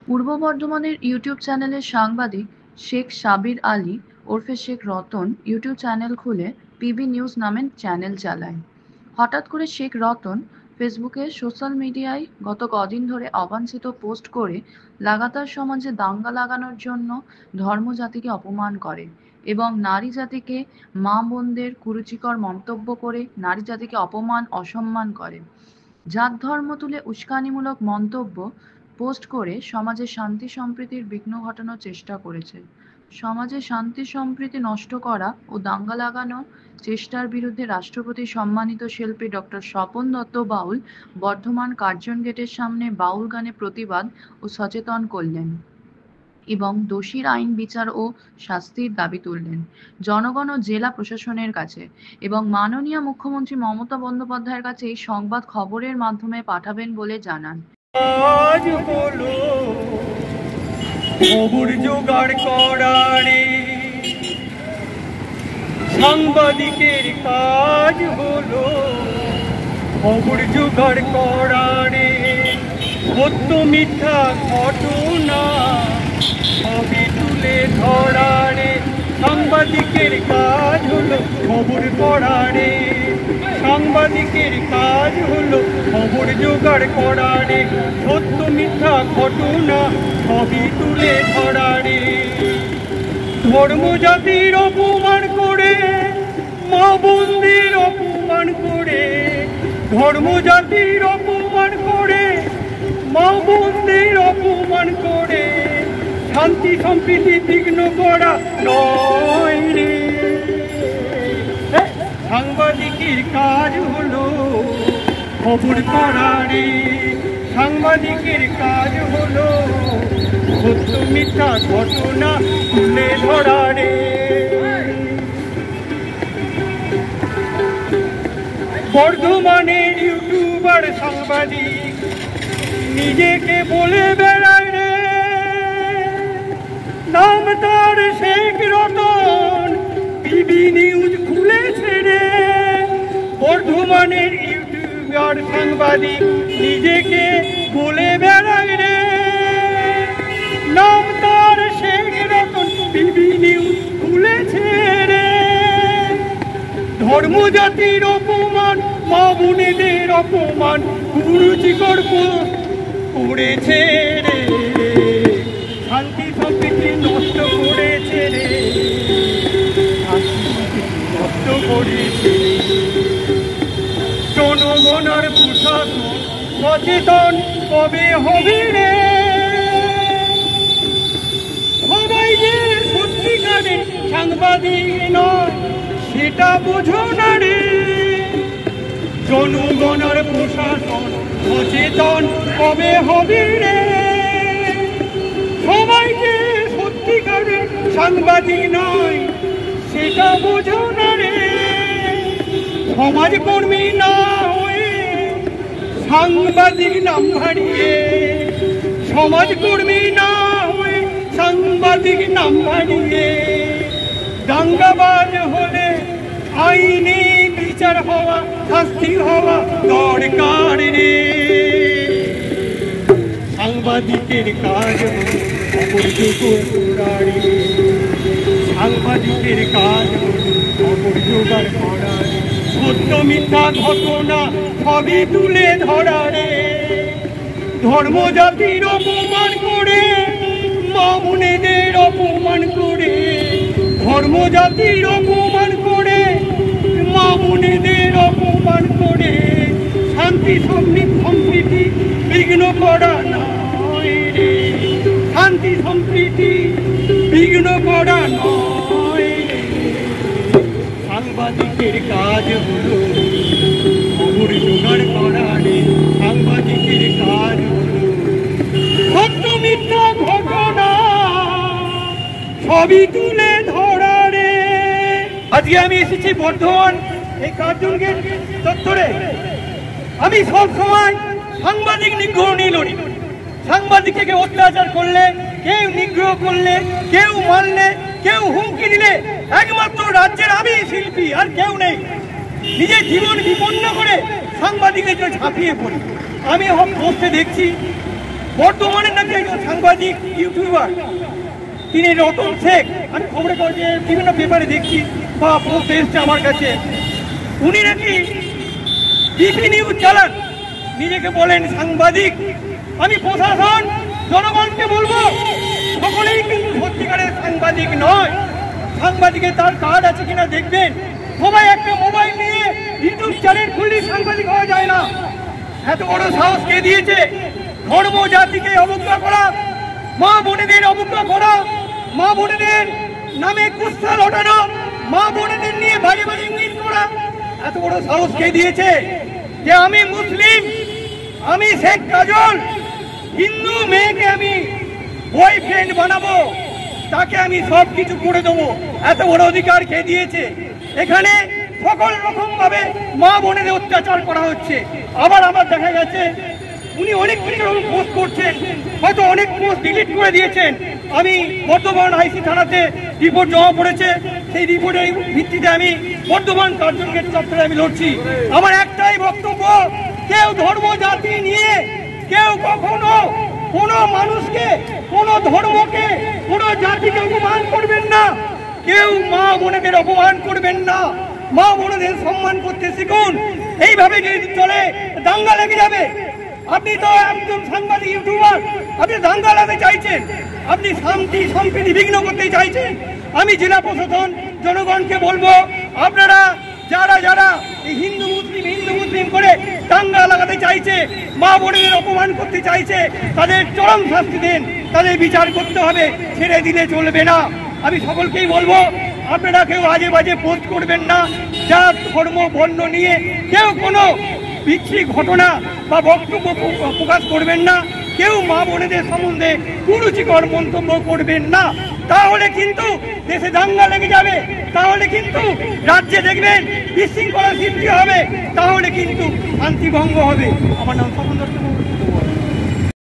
পূর্ব বর্ধমানের ইউটিউব চ্যানেলের সাংবাদিক শেখ সাবির আলী ওরফে শেখ রতন ইউটিউব চ্যানেল খুলে পিবি নিউজ নামের চ্যানেল চালায়। হঠাৎ করে শেখ রতন ফেসবুকে সোশ্যাল মিডিয়ায় গত কদিন ধরে অবাঞ্ছিত পোস্ট করে লাগাতার সমাজে দাঙ্গা লাগানোর জন্য ধর্মজাতিকে অপমান করে এবং নারী জাতিকে মা বোনদের কুরুচিকর মন্তব্য করে নারী জাতিকে অপমান অসম্মান করে। জাত ধর্ম তুলে উস্কানিমূলক মন্তব্য পোস্ট করে সমাজে শান্তি সম্প্রীতির বিঘ্ন ঘটানোর চেষ্টা করেছে। সমাজে শান্তি সম্প্রীতি নষ্ট করা ও দাঙ্গা লাগানোর চেষ্টার বিরুদ্ধে রাষ্ট্রপতি সম্মানিত শিল্পী ডক্টর স্বপন দত্ত বাউল বর্ধমান কার্জন গেটের সামনে বাউল গানে প্রতিবাদ ও সচেতন করলেন এবং দোষীর আইন বিচার ও শাস্তির দাবি তুললেন জনগণ ও জেলা প্রশাসনের কাছে এবং মাননীয় মুখ্যমন্ত্রী মমতা বন্দ্যোপাধ্যায়ের কাছে এই সংবাদ খবরের মাধ্যমে পাঠাবেন বলে জানান। আজ বলো খবর জোগাড় করারে সাংবাদিকের কাজ হলো খবর জোগাড় করারে সত্য মিথ্যা ঘটনা সবই তুলে ধরারে সাংবাদিকের কাজ হলো খবর পড়ারে সাংবাদিকের কাজ হলো খবর জোগাড় করারে সত্য মিথ্যা ঘটনা সবই তুলে ধরারে ধর্ম জাতির অপমান করে মা বোনদের অপমান করে ধর্ম জাতির অপমান করে মা বোনদের অপমান করে শান্তি সম্প্রীতি বিঘ্ন করা নয় রে সাংবাদিকের কাজ হলো খবর পড়ারে সাংবাদিকের কাজ হলো সত্য মিথ্যা ঘটনা তুলে ধরারে বর্ধমানের ইউটিউবার সাংবাদিক নিজেকে বলে বেড়ায় রে নাম তার শেখ রতন পিবি নিউজ খুলেছে রে বর্ধমানের ইউটিউবার সাংবাদিক নিজেকে বলে বেড়ায় রে নাম তার শেখ রতন পিবি নিউজ খুলেছে রে ধর্ম জাতির অপমান মা বোনেদের অপমান কুরুচিকর করেছে রে শান্তি সম্প্রীতি নষ্ট করেছে রে নষ্ট করেছে জনগণের প্রশাসন সচেতন কবে হবে রে সবাই যে সত্যিকারে সাংবাদিক নয় সেটা বোঝো না রে জনগণের প্রশাসন সচেতন কবে হবে রে সবাই যে সত্যিকারে সাংবাদিক নয় সেটা বোঝো না রে সমাজকর্মী না হয়ে সাংবাদিক নাম হারিয়ে সমাজকর্মী না হয়ে সাংবাদিক নাম হারিয়ে দাঙ্গাবাজ হলে আইনি বিচার হওয়া শাস্তি হওয়া দরকার রে সাংবাদিকের কাজ খবর জোগাড় করারে সাংবাদিকের কাজ খবর জোগাড় করারে সত্য মিথ্যা ঘটনা সবই তুলে ধরারে ধর্ম জাতির অপমান করে মা বোনেদের অপমান করে ধর্ম জাতির অপমান করে মা বোনেদের অপমান করে শান্তি সম্প্রীতি বিঘ্ন করা নয় রে শান্তি সম্প্রীতি বিঘ্ন করা নয় রে সাংবাদিকের কাজ হলো খবর জোগাড় করা রে সাংবাদিকের কাজ হলো সত্য মিথ্যা ঘটনা সবই তুলে ধরা রে আজকে আমি এসেছি বর্ধমান এই কার্জন গেট চত্বরে আমি সব সময় সাংবাদিক নিগ্রহ নিয়ে লড়ি সাংবাদিককে কেউ অত্যাচার করলে কেউ নিগ্রহ করলে কেউ মারলে কেউ হুমকি দিলে একমাত্র রাজ্যের আমি শিল্পী আর কেউ নেই নিজের জীবন বিপন্ন করে সাংবাদিকের জন্য ঝাঁপিয়ে পড়ি আমি পোস্টে দেখছি বর্ধমানের নাকি একজন সাংবাদিক ইউটিউবার, তিনি রতন শেখ, আমি খবরে কাগজে বিভিন্ন পেপারে দেখছি বা পোস্ট এসছে আমার কাছে, উনি নাকি পিবি নিউজ চালান, নিজেকে বলেন সাংবাদিক। আমি প্রশাসন জনগণকে বলবো, সকলেই কিন্তু সত্যিকারের সাংবাদিক নয়। সাংবাদিকের তার কার্ড আছে কিনা দেখবেন। সবাই একটা মোবাইল নিয়ে ইউটিউব চ্যানেল খুললে সাংবাদিক হওয়া যায় না। এত বড় সাহস কে দিয়েছে? ধর্ম জাতিকে অবজ্ঞা করা, মা বোনেদের অবজ্ঞা করা, মা বোনেদের নামে কুৎসা লটানো, মা বোনেদের নিয়ে বাজে বাজে ইঙ্গিত করা, এত বড় সাহস কে দিয়েছে? যে আমি মুসলিম, আমি শেখ কাজল, হিন্দু মেয়েকে আমি বয়ফ্রেন্ড বানাবো, তাকে আমি সব কিছু করে দেবো, এত বড় অধিকার কে দিয়েছে? এখানে সকল রকম ভাবে মা বোনেদের অত্যাচার করা হচ্ছে। আবার আমার দেখা গেছে উনি অনেক পোস্ট করছেন, হয়তো অনেক পোস্ট ডিলিট করে দিয়েছেন। আমি বর্ধমান আইসি থানাতে রিপোর্ট জমা পড়েছে, সেই রিপোর্টের ভিত্তিতে আমি বর্ধমান কার্জন গেট চত্বরে আমি লড়ছি। আমার একটাই বক্তব্য, কেউ ধর্ম জাতি নিয়ে কেউ কখনো কোনো মানুষকে, কোনো ধর্মকে, কোনো জাতিকে অপমান করবেন না। কেউ মা বোনেদের অপমান করবেন না, মা বোনেদের সম্মান করতে শিখুন। এইভাবে যদি চলে দাঙ্গা লেগে যাবে। আপনি তো একজন সাংবাদিক ইউটিউবার, আপনি দাঙ্গা লাগাতে চাইছেন, আপনি শান্তি সম্প্রীতি বিঘ্ন করতে চাইছেন। আমি জেলা প্রশাসন জনগণকে বলবো, আপনারা যারা যারা এই হিন্দু মুসলিম করে দাঙ্গা লাগাতে চাইছে, মা বোনেদের অপমান করতে চাইছে, তাদের চরম শাস্তি দেন, তাদের বিচার করতে হবে, ছেড়ে দিলে চলবে না। আমি সকলকেই বলবো, আপনারা কেউ আজে বাজে পোস্ট করবেন না, যার ধর্ম বর্ণ নিয়ে কেউ কোনো বিচ্ছিরি ঘটনা বা বক্তব্য প্রকাশ করবেন না, কেউ মা বোনেদের সম্বন্ধে কুরুচিকর মন্তব্য করবেন না। তাহলে কিন্তু দেশে দাঙ্গা লেগে যাবে, তাহলে কিন্তু রাজ্যে দেখবেন বিশৃঙ্খলা সৃষ্টি হবে, তাহলে কিন্তু শান্তি ভঙ্গ হবে। আমার নাম স্বপন দত্ত।